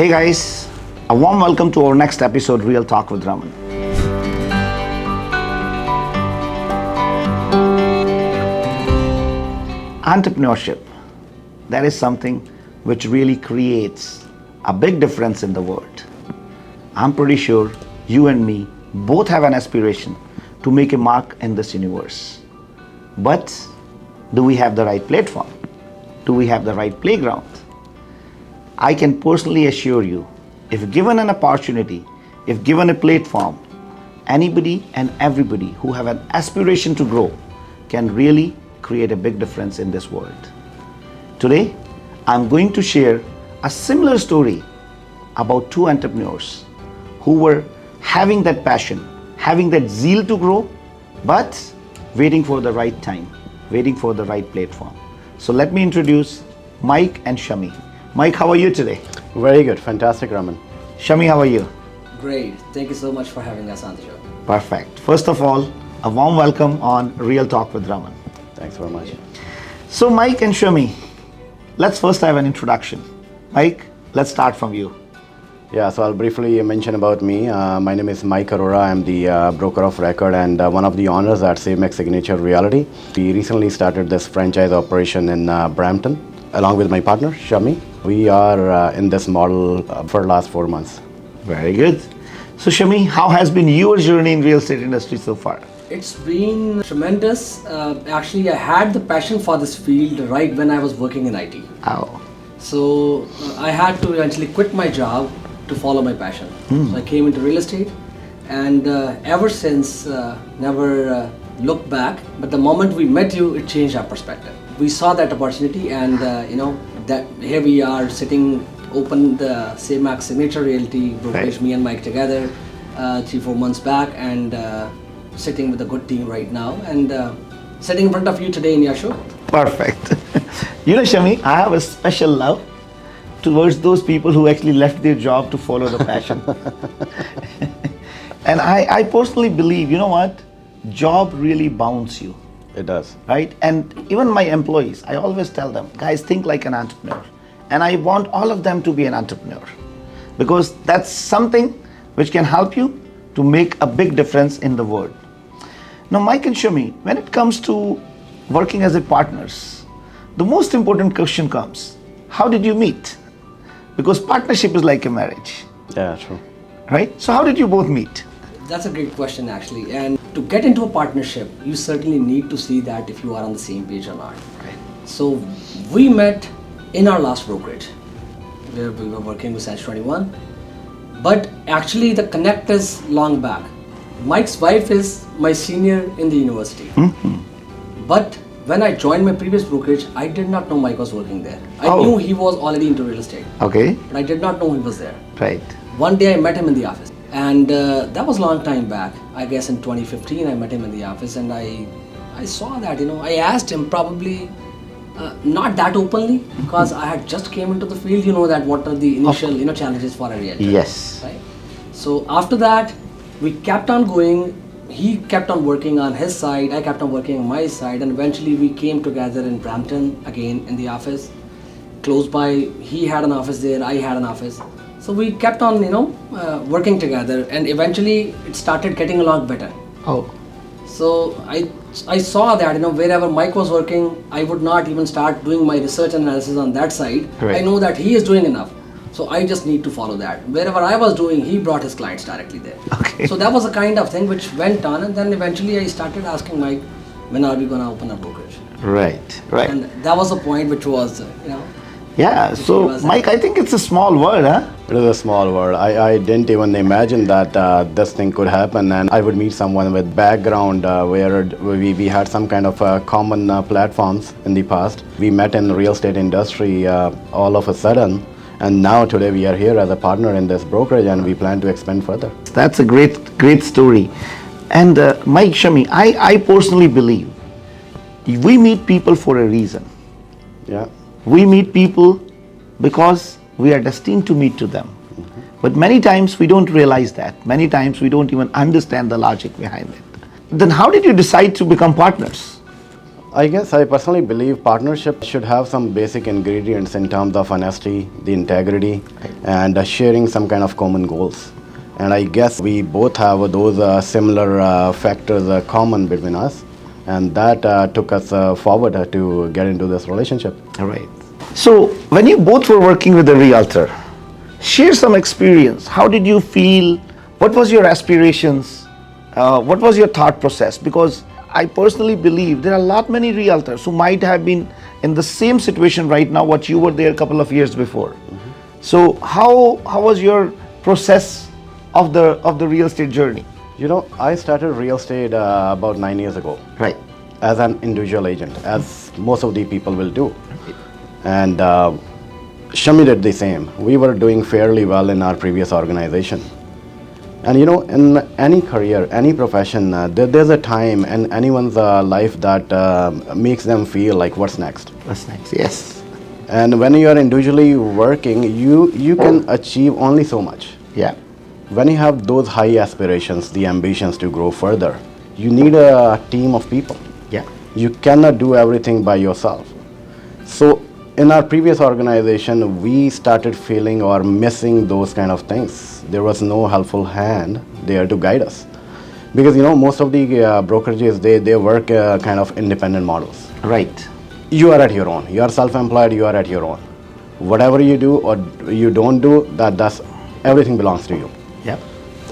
Hey guys, a warm welcome to our next episode, Real Talk with Raman. Entrepreneurship, that is something which really creates a big difference in the world. I'm pretty sure you and me both have an aspiration to make a mark in this universe. But do we have the right platform? Do we have the right playground? I can personally assure you, if given an opportunity, if given a platform, anybody and everybody who have an aspiration to grow can really create a big difference in this world. Today, I'm going to share a similar story about two entrepreneurs who were having that passion, having that zeal to grow, but waiting for the right time, waiting for the right platform. So let me introduce Mike and Shami. Mike, how are you today? Very good. Fantastic, Raman. Shami, how are you? Great. Thank you so much for having us on the show. Perfect. First of all, a warm welcome on Real Talk with Raman. Thanks very much. So Mike and Shami, let's first have an introduction. Mike, let's start from you. Yeah, so I'll briefly mention about me. My name is Mike Arora. I'm the broker of record and one of the owners at SaveMax Signature Realty. We recently started this franchise operation in Brampton, along with my partner, Shami. We are in this model for the last 4 months. Very good. So Shami, how has been your journey in real estate industry so far? It's been tremendous. Actually, I had the passion for this field right when I was working in IT. Oh. So I had to eventually quit my job to follow my passion. So I came into real estate and ever since never looked back. But the moment we met you, it changed our perspective. We saw that opportunity and that here we are sitting, open the SaveMax Signature Realty brokerage, Right. me and Mike together 3-4 months back and sitting with a good team right now and sitting in front of you today in your show. Perfect. You know, Shami, I have a special love towards those people who actually left their job to follow the passion. And I personally believe, you know what? Job really bounds you. It does. Right? And even my employees, I always tell them, guys, think like an entrepreneur. And I want all of them to be an entrepreneur because that's something which can help you to make a big difference in the world. Now, Mike and Shami, when it comes to working as a partners, the most important question comes, how did you meet? Because partnership is like a marriage, Yeah, true. right? So how did you both meet? That's a great question actually. And to get into a partnership, you certainly need to see that if you are on the same page or not. Right. So we met in our last brokerage where we were working with Sanch 21. But actually the connect is long back. Mike's wife is my senior in the university. But when I joined my previous brokerage, I did not know Mike was working there. I knew he was already into real estate. Okay, But I did not know he was there. right. One day I met him in the office and that was a long time back. I guess in 2015 I met him in the office and I saw that, I asked him probably not that openly because I had just came into the field, that what are the initial challenges for a realtor. Yes. Right? So after that we kept on going. He kept on working on his side, I kept on working on my side and eventually we came together in Brampton again in the office. Close by, he had an office there, I had an office. So we kept on, working together and eventually it started getting along better. Oh, So I saw that, wherever Mike was working, I would not even start doing my research analysis on that side. Right. I know that he is doing enough. So I just need to follow that. Wherever I was doing, he brought his clients directly there. Okay. So that was a kind of thing which went on and then eventually I started asking Mike, when are we going to open a brokerage? right, right. And that was a point which was, Yeah, so was Mike, I think it's a small word, huh? It is a small world. I didn't even imagine that this thing could happen and I would meet someone with background where we had some kind of common platforms in the past. We met in the real estate industry all of a sudden and now today we are here as a partner in this brokerage and we plan to expand further. That's a great story. And Mike, Shami, I personally believe we meet people for a reason. Yeah. We meet people because we are destined to meet to them. But many times we don't realize that. Many times we don't even understand the logic behind it. Then how did you decide to become partners? I guess I personally believe partnership should have some basic ingredients in terms of honesty, the integrity, and sharing some kind of common goals. And I guess we both have those similar factors common between us, and that took us forward to get into this relationship. All right. So, when you both were working with a realtor, share some experience. How did you feel? What was your aspirations? What was your thought process? Because I personally believe there are a lot many realtors who might have been in the same situation right now what you were there a couple of years before. So how was your process of the real estate journey? You know, I started real estate about 9 years ago. Right. As an individual agent, as most of the people will do. And Shami did the same. We were doing fairly well in our previous organization. And you know, in any career, any profession, there's a time in anyone's life that makes them feel like, what's next? What's next? Yes. And when you are individually working, you can achieve only so much. Yeah. When you have those high aspirations, the ambitions to grow further, you need a team of people. Yeah. You cannot do everything by yourself. So in our previous organization, we started feeling or missing those kind of things. There was no helpful hand there to guide us. Because you know, most of the brokerages, they work kind of independent models. Right. You are at your own. You are self-employed, you are at your own. Whatever you do or you don't do, that's everything belongs to you. Yeah.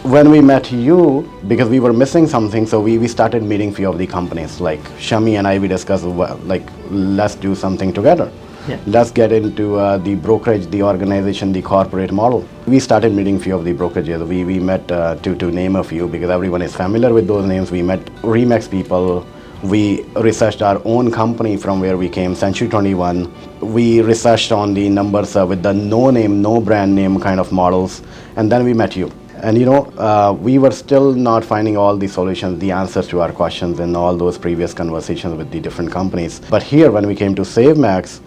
When we met you, because we were missing something, so we started meeting few of the companies. Like Shami and I, we discussed, like, let's do something together. Yeah. Let's get into the brokerage, the organization, the corporate model. We started meeting few of the brokerages. We met to name a few, because everyone is familiar with those names. We met Remax people. We researched our own company from where we came, Century 21. We researched on the numbers with the no name, no brand name kind of models. And then we met you. And you know, we were still not finding all the solutions, the answers to our questions in all those previous conversations with the different companies. But here, when we came to SaveMax,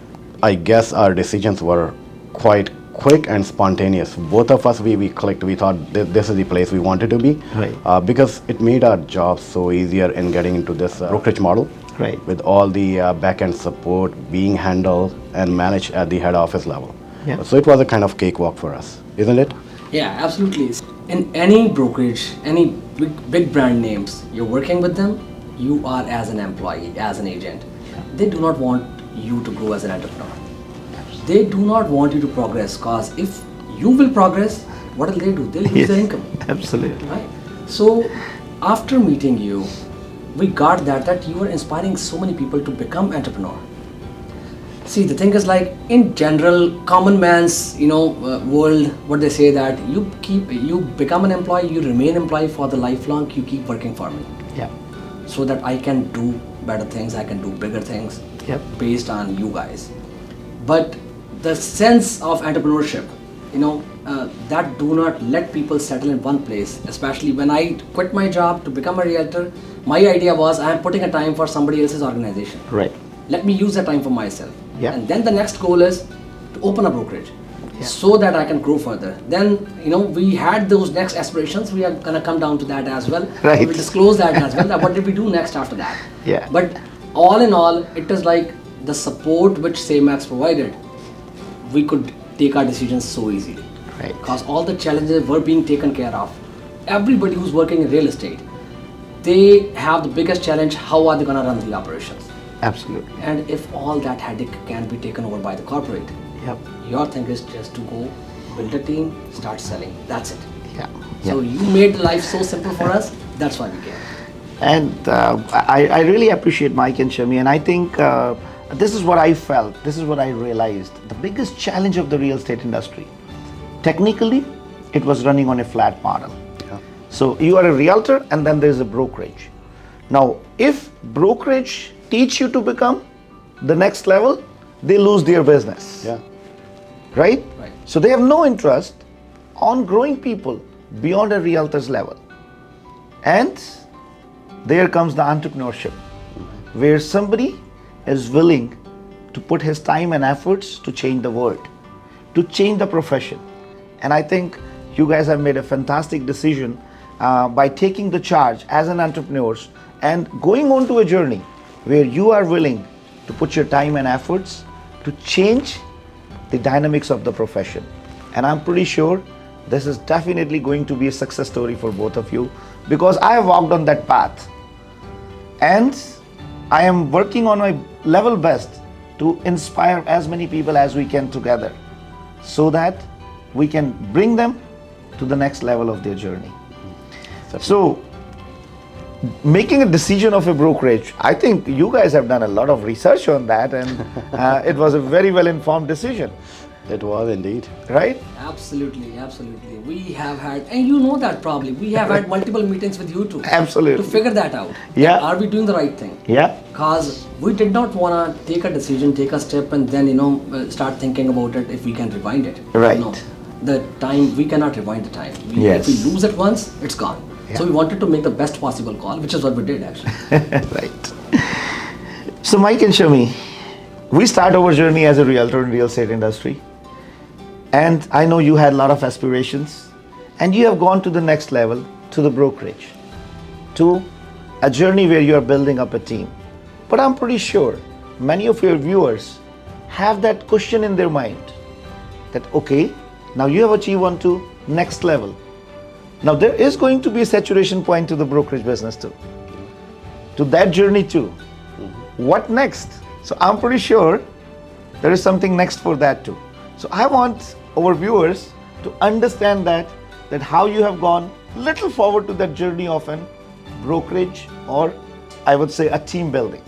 I guess our decisions were quite quick and spontaneous. Both of us, we clicked. We thought this is the place we wanted to be. Right. Because it made our job so easier in getting into this brokerage model. Right. With all the back-end support being handled and managed at the head office level. Yeah. So it was a kind of cakewalk for us, isn't it? Yeah, absolutely. In any brokerage, any big brand names, you're working with them, you are as an employee, as an agent. They do not want you to grow as an entrepreneur. They do not want you to progress, because if you will progress, what will they do? They'll lose their income. Absolutely. Right? So after meeting you, we got that you are inspiring so many people to become entrepreneur. See, the thing is, like, in general, common man's world, what they say, that you become an employee, you remain employee for the lifelong, you keep working for me. Yeah. So that I can do better things, I can do bigger things. Yep. Based on you guys. But the sense of entrepreneurship, that do not let people settle in one place. Especially when I quit my job to become a realtor, my idea was, I am putting a time for somebody else's organization. Right. Let me use that time for myself. Yeah. And then the next goal is to open a brokerage, so that I can grow further. Then, we had those next aspirations. We are going to come down to that as well. Right. We'll disclose that as well. What did we do next after that? Yeah. But all in all, it is like the support which SaveMax provided, we could take our decisions so easily. Right. Because all the challenges were being taken care of. Everybody who's working in real estate, they have the biggest challenge: how are they going to run the operations? Absolutely. And if all that headache can be taken over by the corporate, Yep. your thing is just to go build a team, start selling. That's it. Yeah. So you made life so simple for us. That's why we came. And I really appreciate Mike and Shami, and I think this is what I felt, this is what I realized. The biggest challenge of the real estate industry, technically, it was running on a flat model. Yeah. So you are a realtor and then there's a brokerage. Now, if brokerage teach you to become the next level, they lose their business. Yeah. Right? Right. So they have no interest on growing people beyond a realtor's level. And there comes the entrepreneurship, where somebody is willing to put his time and efforts to change the world, to change the profession. And I think you guys have made a fantastic decision by taking the charge as an entrepreneurs and going on to a journey where you are willing to put your time and efforts to change the dynamics of the profession. And I'm pretty sure this is definitely going to be a success story for both of you, because I have walked on that path and I am working on my level best to inspire as many people as we can together, so that we can bring them to the next level of their journey. So, making a decision of a brokerage, I think you guys have done a lot of research on that, and it was a very well informed decision. It was indeed. Right? Absolutely, absolutely. We have had, and you know that probably, we have had multiple meetings with you too. Absolutely. To figure that out. Yeah. Are we doing the right thing? Yeah. Because we did not want to take a decision, take a step, and then, start thinking about it if we can rewind it. Right. No. The time, we cannot rewind the time. Yes. If we lose it once, it's gone. Yeah. So we wanted to make the best possible call, which is what we did actually. Right. So Mike and Shami, we start our journey as a realtor in real estate industry. And I know you had a lot of aspirations, and you have gone to the next level, to the brokerage, to a journey where you are building up a team. But I'm pretty sure many of your viewers have that question in their mind that, okay, now you have achieved on to next level. Now there is going to be a saturation point to the brokerage business too, to that journey too. What next? So I'm pretty sure there is something next for that too. So I want our viewers to understand that how you have gone little forward to that journey of an brokerage, or I would say a team building.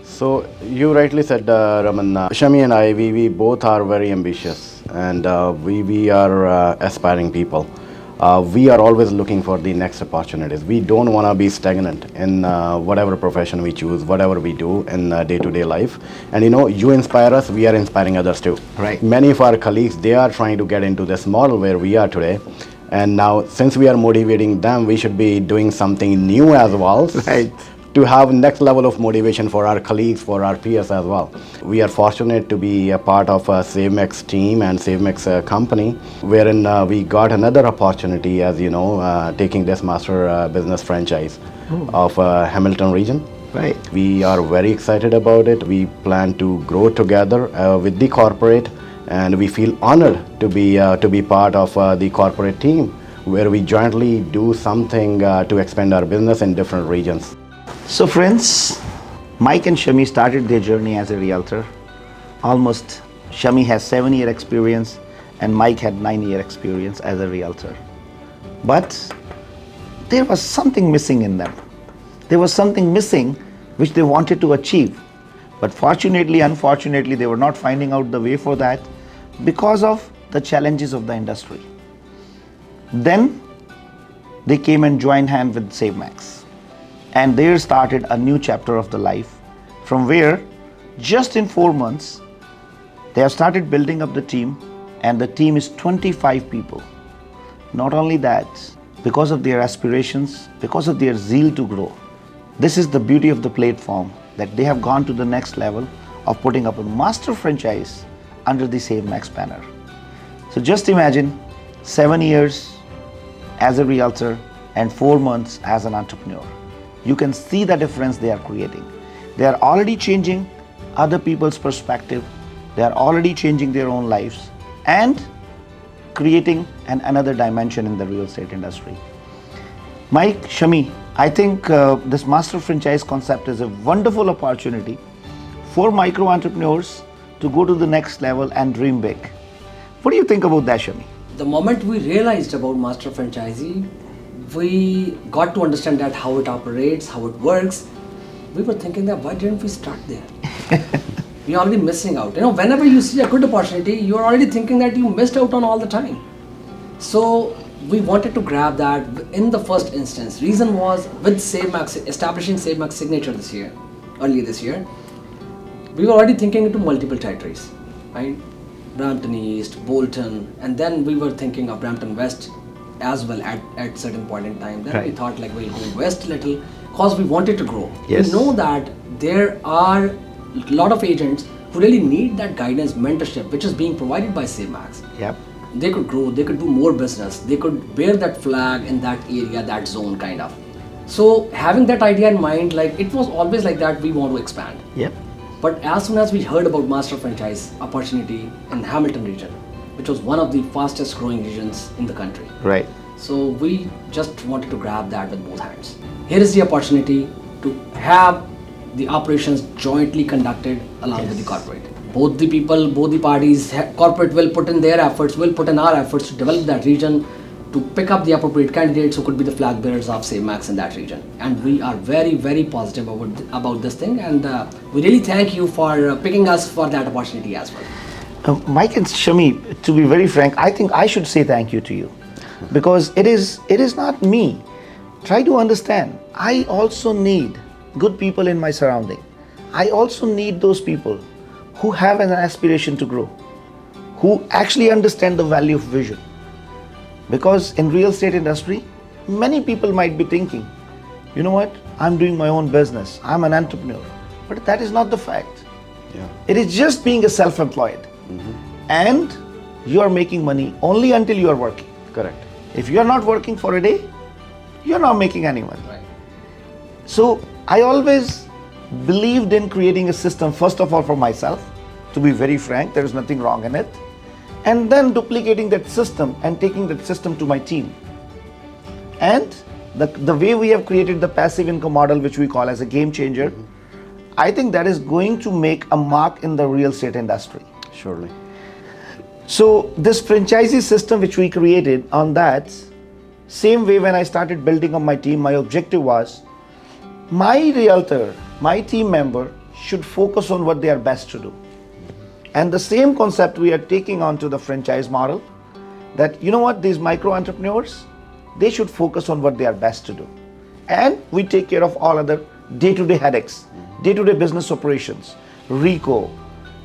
So you rightly said, Raman. Shami and I, we both are very ambitious, and we are aspiring people. We are always looking for the next opportunities. We don't want to be stagnant in whatever profession we choose, whatever we do in day-to-day life. And you inspire us, we are inspiring others too. Right. Many of our colleagues, they are trying to get into this model where we are today. And now, since we are motivating them, we should be doing something new as well. Right. To have next level of motivation for our colleagues, for our peers as well. We are fortunate to be a part of a SaveMax team and SaveMax company, wherein we got another opportunity, as you know, taking this master business franchise of Hamilton region. Right. We are very excited about it. We plan to grow together with the corporate, and we feel honored to be part of the corporate team, where we jointly do something to expand our business in different regions. So friends, Mike and Shami started their journey as a realtor. Almost, Shami has 7-year experience and Mike had 9-year experience as a realtor. But there was something missing in them. There was something missing which they wanted to achieve. But fortunately, unfortunately, they were not finding out the way for that because of the challenges of the industry. Then they came and joined hands with SaveMax. And there started a new chapter of the life, from where just in 4 months, they have started building up the team, and the team is 25 people. Not only that, because of their aspirations, because of their zeal to grow, this is the beauty of the platform, that they have gone to the next level of putting up a master franchise under the SaveMax banner. So just imagine 7 years as a realtor and 4 months as an entrepreneur. You can see the difference they are creating. They are already changing other people's perspective. They are already changing their own lives and creating another dimension in the real estate industry. Mike, Shami, I think this master franchise concept is a wonderful opportunity for micro entrepreneurs to go to the next level and dream big. What do you think about that, Shami? The moment we realized about master franchisee, we got to understand that how it operates, how it works. We were thinking that why didn't we start there? We're already missing out. Whenever you see a good opportunity, you're already thinking that you missed out on all the time. So we wanted to grab that in the first instance. Reason was, with SaveMax, establishing SaveMax signature earlier this year, we were already thinking into multiple territories, right? Brampton East, Bolton, and then we were thinking of Brampton West as well at certain point in time. Then Right. we thought like we'll go west a little because we wanted to grow. Yes. We know that there are a lot of agents who really need that guidance, mentorship, which is being provided by SaveMax. Yep. They could grow, they could do more business, they could bear that flag in that area, that zone kind of. So having that idea in mind, like it was always like that we want to expand. Yep. But as soon as we heard about master franchise opportunity in Hamilton region, which was one of the fastest growing regions in the country. Right. So we just wanted to grab that with both hands. Here is the opportunity to have the operations jointly conducted along with the corporate. Both the people, both the parties, corporate will put in their efforts, will put in our efforts to develop that region, to pick up the appropriate candidates who could be the flag bearers of SaveMax in that region. And we are very, very positive about this thing, and we really thank you for picking us for that opportunity as well. Mike and Shami, to be very frank, I think I should say thank you to you, because it is not me. Try to understand, I also need good people in my surrounding. I also need those people who have an aspiration to grow, who actually understand the value of vision. Because in real estate industry, many people might be thinking, you know what, I'm doing my own business, I'm an entrepreneur. But that is not the fact. Yeah. It is just being a self-employed. And you are making money only until you are working. Correct. If you are not working for a day, you are not making any money. Right. So I always believed in creating a system, first of all for myself, to be very frank, there is nothing wrong in it, and then duplicating that system and taking that system to my team. And the way we have created the passive income model, which we call as a game changer, I think that is going to make a mark in the real estate industry. Surely. So this franchisee system which we created, on that same way when I started building up my team, my objective was my realtor, my team member should focus on what they are best to do. And the same concept we are taking on to the franchise model, that you know what, these micro entrepreneurs, they should focus on what they are best to do. And we take care of all other day-to-day headaches, day-to-day business operations, RICO,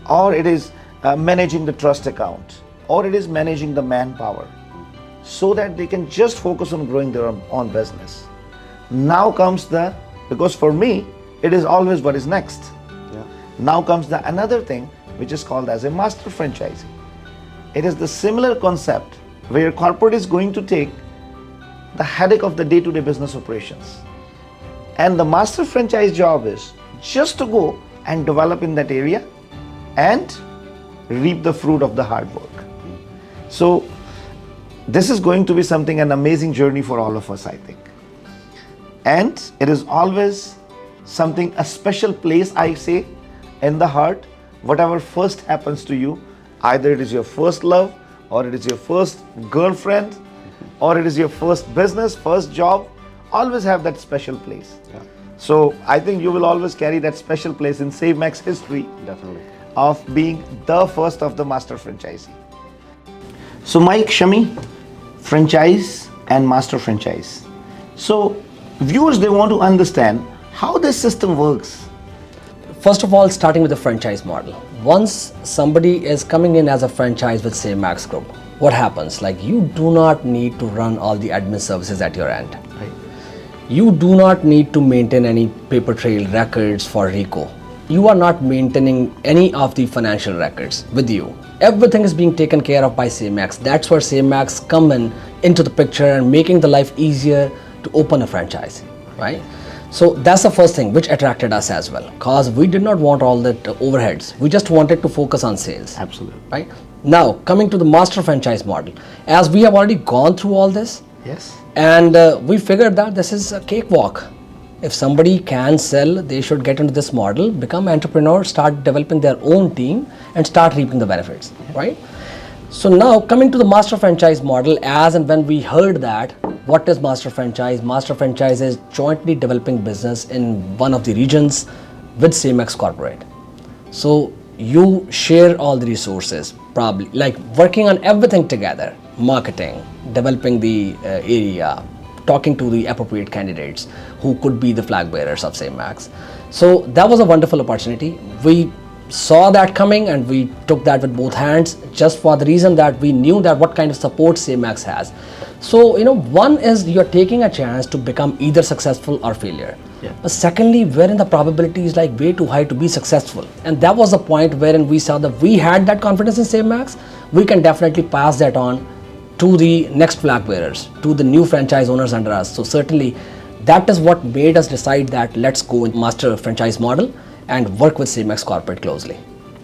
or it is managing the trust account, or it is managing the manpower, so that they can just focus on growing their own business. Now comes because for me, it is always what is next. Yeah. Now comes the another thing, which is called as a master franchisee. It is the similar concept where corporate is going to take the headache of the day-to-day business operations. And the master franchise job is just to go and develop in that area and reap the fruit of the hard work. So this is going to be an amazing journey for all of us, I think. And it is always a special place, I say, in the heart. Whatever first happens to you, either it is your first love, or it is your first girlfriend, or it is your first business, first job, always have that special place. Yeah. So I think you will always carry that special place in SaveMax history. Definitely. Of being the first of the master franchisee. So Mike, Shami, franchise and master franchise. So viewers, they want to understand how this system works. First of all, starting with the franchise model. Once somebody is coming in as a franchise with SaveMax Group, what happens? Like, you do not need to run all the admin services at your end. Right. You do not need to maintain any paper trail records for RICO. You are not maintaining any of the financial records with you. Everything is being taken care of by SaveMax. That's where SaveMax come into the picture and making the life easier to open a franchise, right? So that's the first thing which attracted us as well, because we did not want all that overheads. We just wanted to focus on sales. Absolutely. Right? Now, coming to the master franchise model, as we have already gone through all this, Yes. and we figured that this is a cakewalk. If somebody can sell, they should get into this model, become entrepreneurs, start developing their own team, and start reaping the benefits, right? So now coming to the master franchise model, as and when we heard that, what is master franchise? Master franchise is jointly developing business in one of the regions with SaveMax Corporate. So you share all the resources, probably like working on everything together, marketing, developing the area, talking to the appropriate candidates who could be the flag bearers of SaveMax. So that was a wonderful opportunity. We saw that coming and we took that with both hands, just for the reason that we knew that what kind of support SaveMax has. So, one is you're taking a chance to become either successful or failure. Yeah. But secondly, wherein the probability is like way too high to be successful. And that was the point wherein we saw that we had that confidence in SaveMax, we can definitely pass that on to the next flag bearers, to the new franchise owners under us. So certainly That is what made us decide that let's go in master franchise model and work with CMX Corporate closely.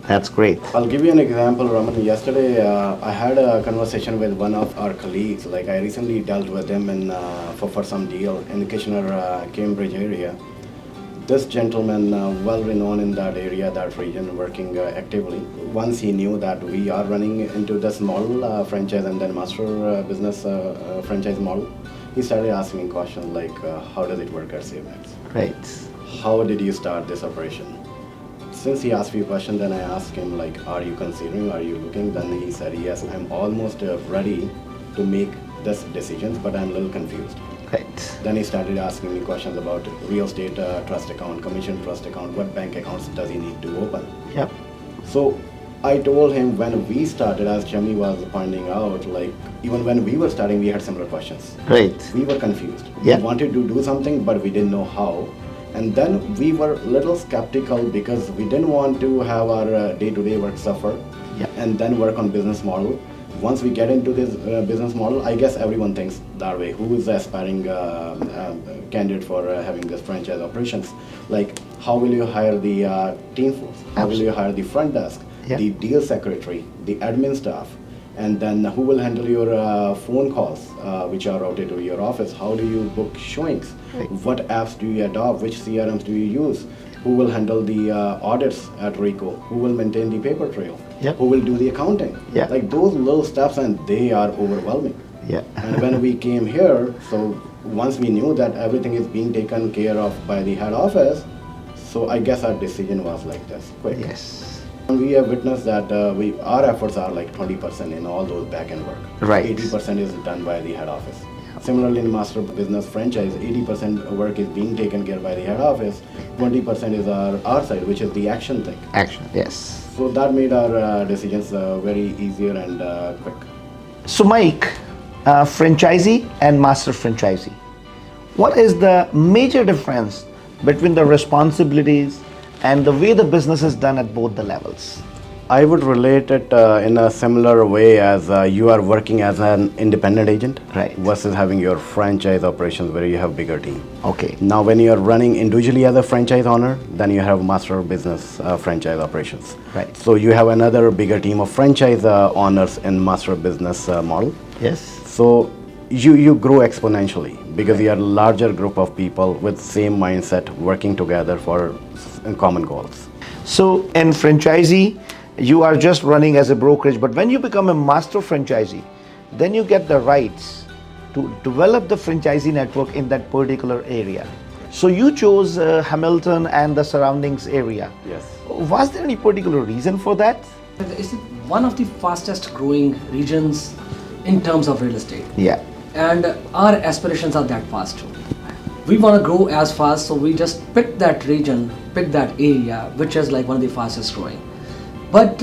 That's great. I'll give you an example, Raman. Yesterday, I had a conversation with one of our colleagues. Like I recently dealt with him for some deal in the Kitchener, Cambridge area. This gentleman, well renowned in that area, that region, working actively. Once he knew that we are running into the small franchise and then master business franchise model, he started asking me questions like, how does it work at CMX? Right. How did you start this operation? Since he asked me a question, then I asked him like, are you considering, are you looking? Then he said, yes, I'm almost ready to make this decisions, but I'm a little confused. Right. Then he started asking me questions about real estate trust account, commission trust account, what bank accounts does he need to open? Yep. So I told him when we started, as Shami was pointing out, like even when we were starting, we had similar questions. Right. We were confused. Yeah. We wanted to do something, but we didn't know how. And then we were a little skeptical because we didn't want to have our day-to-day work suffer Yeah. and then work on business model. Once we get into this business model, I guess everyone thinks that way. Who is the aspiring candidate for having this franchise operations? Like, how will you hire the team force? How will you hire the front desk, Yeah. the deal secretary, the admin staff? And then who will handle your phone calls, which are routed to your office? How do you book showings? Right. What apps do you adopt? Which CRMs do you use? Who will handle the audits at RICO? Who will maintain the paper trail? Yep. Who will do the accounting? Yeah. Like those little steps, and they are overwhelming. Yeah. And when we came here, so once we knew that everything is being taken care of by the head office, so I guess our decision was like this, quick. Yes. And we have witnessed that our efforts are like 20% in all those back-end work. Right. 80% is done by the head office. Similarly, in master business franchise, 80% work is being taken care by the head office. 20% is our side, which is the action thing. Action. Yes. So that made our decisions very easier and quick. So, Mike, franchisee and master franchisee, what is the major difference between the responsibilities and the way the business is done at both the levels? I would relate it in a similar way as you are working as an independent agent, Right. versus having your franchise operations where you have bigger team. Okay. Now, when you are running individually as a franchise owner, then you have master business franchise operations. Right. So you have another bigger team of franchise owners in master business model. Yes. So you grow exponentially because you are a larger group of people with same mindset working together for common goals. So, in franchisee, you are just running as a brokerage, but when you become a master franchisee, then you get the rights to develop the franchisee network in that particular area. So you chose Hamilton and the surroundings area. Yes. Was there any particular reason for that? It's one of the fastest growing regions in terms of real estate. Yeah. And our aspirations are that fast too. We want to grow as fast, so we just pick that region, pick that area, which is like one of the fastest growing. But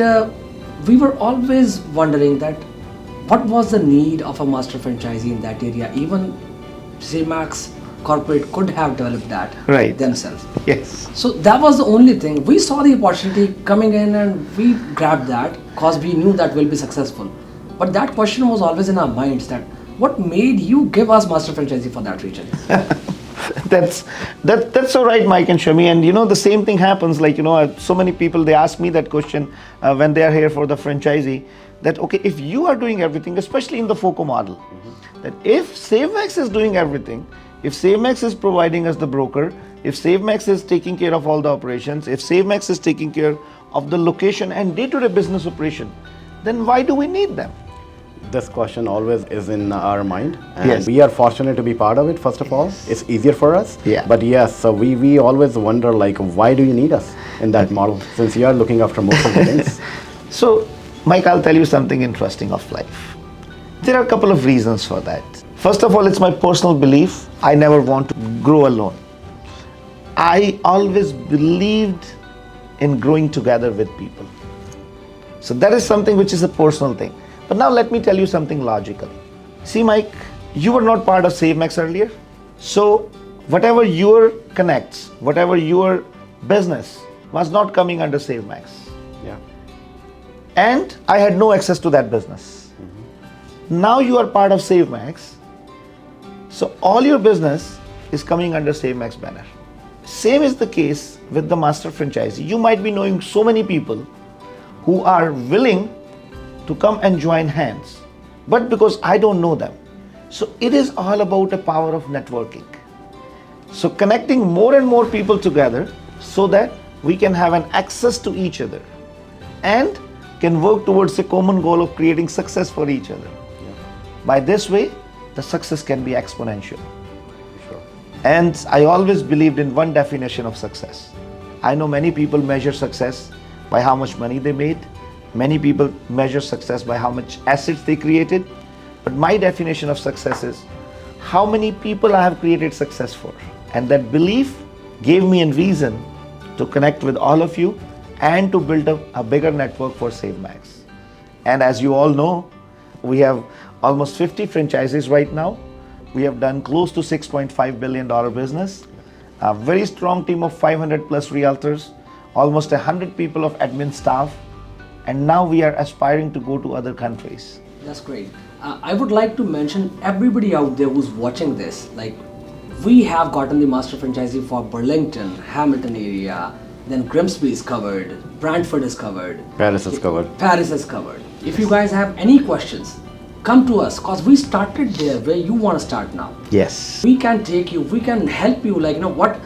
we were always wondering that what was the need of a master franchisee in that area. Even CMAX Corporate could have developed that Right. themselves. Yes. So that was the only thing. We saw the opportunity coming in and we grabbed that because we knew that we'll be successful. But that question was always in our minds, that what made you give us master franchisee for that region? That's so right, Mike and Shami. And the same thing happens. Like so many people, they ask me that question when they are here for the franchisee. That okay, if you are doing everything, especially in the FOCO model, that if SaveMax is doing everything, if SaveMax is providing us the broker, if SaveMax is taking care of all the operations, if SaveMax is taking care of the location and day-to-day business operation, then why do we need them? This question always is in our mind, and Yes. we are fortunate to be part of it. First of all, it's easier for us. Yeah. But yes, so we always wonder like, why do you need us in that model, since you are looking after most of the things? So, Mike, I'll tell you something interesting of life. There are a couple of reasons for that. First of all, it's my personal belief. I never want to grow alone. I always believed in growing together with people. So that is something which is a personal thing. But now let me tell you something logically. See, Mike, you were not part of SaveMax earlier. So whatever your connects, whatever your business was not coming under SaveMax. Yeah. And I had no access to that business. Now you are part of SaveMax. So all your business is coming under SaveMax banner. Same is the case with the master franchisee. You might be knowing so many people who are willing to come and join hands, but because I don't know them. So it is all about the power of networking. So connecting more and more people together so that we can have an access to each other and can work towards a common goal of creating success for each other. By this way, the success can be exponential. Sure. And I always believed in one definition of success. I know many people measure success by how much money they made. Many people measure success by how much assets they created. But my definition of success is how many people I have created success for. And that belief gave me a reason to connect with all of you and to build up a bigger network for SaveMax. And as you all know, we have almost 50 franchises right now. We have done close to $6.5 billion business, a very strong team of 500 plus realtors, almost 100 people of admin staff, and now we are aspiring to go to other countries. That's great. I would like to mention everybody out there who's watching this, like we have gotten the master franchisee for Burlington, Hamilton area, then Grimsby is covered, Brantford is covered, Paris is covered. Paris is covered. If you guys have any questions, come to us, because we started there where you want to start now. Yes. We can take you, we can help you, like, you know what,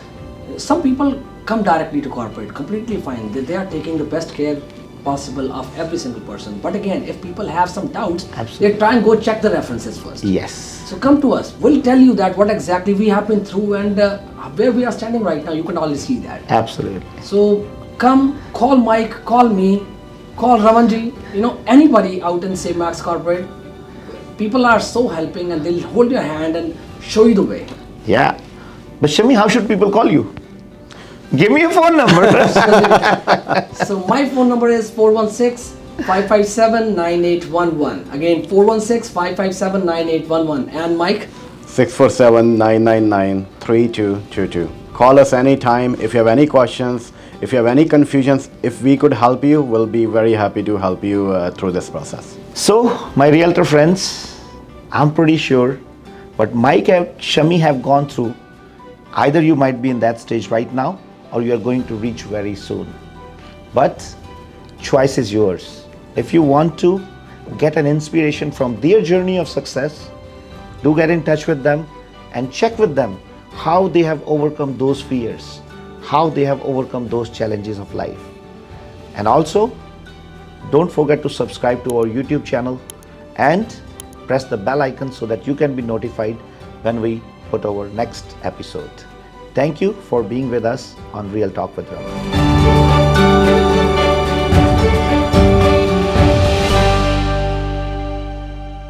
some people come directly to corporate, completely fine. They are taking the best care possible of every single person. But again, if people have some doubts, Absolutely. they try and go check the references first. Yes. So come to us. We'll tell you that what exactly we have been through and where we are standing right now. You can already see that. Absolutely. So come, call Mike, call me, call Ramanji, anybody out in SaveMax Corporate. People are so helping and they'll hold your hand and show you the way. Yeah. But Shami, how should people call you? Give me a phone number. So my phone number is 416-557-9811. Again, 416-557-9811. And Mike? 647-999-3222. Call us anytime if you have any questions, if you have any confusions. If we could help you, we'll be very happy to help you through this process. So, my realtor friends, I'm pretty sure what Mike and Shami have gone through, either you might be in that stage right now or you are going to reach very soon. But choice is yours. If you want to get an inspiration from their journey of success, do get in touch with them and check with them how they have overcome those fears, how they have overcome those challenges of life. And also, don't forget to subscribe to our YouTube channel and press the bell icon so that you can be notified when we put our next episode. Thank you for being with us on Real Talk with Raman.